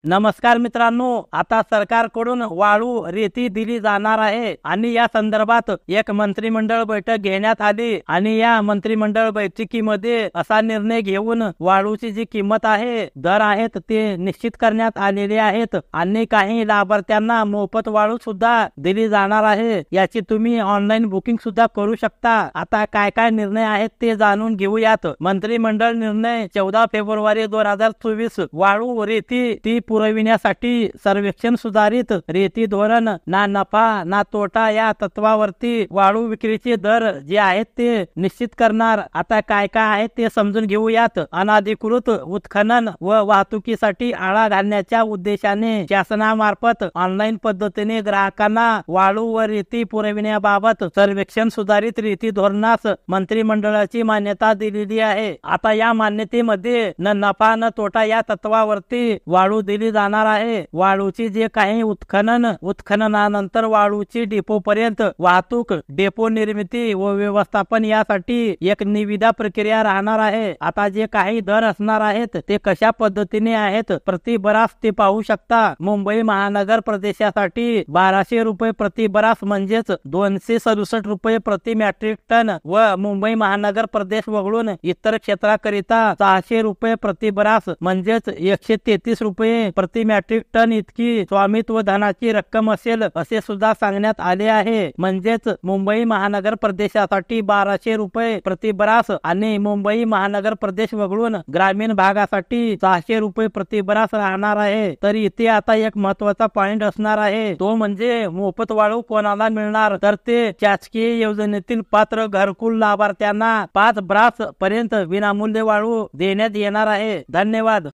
नमस्कार मित्रांनो, आता सरकारकडून वाळू रेती दिली जाणार आहे आणि या संदर्भात एक मंत्रिमंडळ बैठक घेण्यात आली आणि या मंत्रिमंडळ बैठकीमध्ये असा निर्णय घेऊन वाळूची जी किंमत आहे, दर आहेत ते निश्चित करण्यात आलेले आहेत आणि काही लाभार्थ्यांना मोफत वाळू सुद्धा दिली जाणार आहे। याची तुम्ही ऑनलाईन बुकिंग सुद्धा करू शकता। आता काय काय निर्णय आहेत ते जाणून घेऊयात। मंत्रिमंडळ निर्णय 14 फेब्रुवारी 2024 वाळू रेती ती पुरविण्यासाठी सर्वेक्षण सुधारित रेती धोरण ना नफा ना तोटा या तत्वावरती वाळू विक्रीचे दर जे आहेत ते निश्चित करणार। आता काय काय आहे ते समजून घेऊयात। अनाधिकृत उत्खनन व वाहतुकीसाठी आळा घालण्याच्या उद्देशाने शासनामार्फत ऑनलाईन पद्धतीने ग्राहकांना वाळू व रेती पुरविण्याबाबत सर्वेक्षण सुधारित रेती धोरणास मंत्रिमंडळाची मान्यता दिलेली आहे। आता या मान्यतेमध्ये न नफा न तोटा या तत्वावरती वाळू दिली जाणार आहे। वाळूची जे काही उत्खननानंतर वाळूची डेपो पर्यंत वाहतूक, डेपो निर्मिती व व्यवस्थापन यासाठी एक निविदा प्रक्रिया राहणार आहे। आता जे काही दर असणार आहेत ते कशा पद्धतीने आहेत प्रति बरास ते पाहू शकता। मुंबई महानगर प्रदेशासाठी 1200 रुपये प्रति बरास म्हणजेच 267 रुपये प्रति मेट्रिक टन व मुंबई महानगर प्रदेश वगळून इतर क्षेत्राकरिता 600 रुपये प्रति बरास म्हणजेच 133 रुपये प्रति मेट्रिक टन इतकी स्वामित्व धनाची रक्कम असेल असे सुद्धा सांगण्यात आले आहे। म्हणजेच मुंबई महानगर प्रदेशासाठी 1200 रुपये प्रति बरास आणि मुंबई महानगर प्रदेश वगळून ग्रामीण भागासाठी 600 रुपये प्रति बरास राहणार आहे। तर इथे आता एक महत्त्वाचा पॉइंट असणार आहे, तो म्हणजे मोफत वाळू कोणाला मिळणार, तर ते शासकीय योजनेतील पात्र घरकुल लाभार्थ्यांना 5 ब्रास पर्यंत विनामूल्य वाळू देण्यात येणार आहे। धन्यवाद।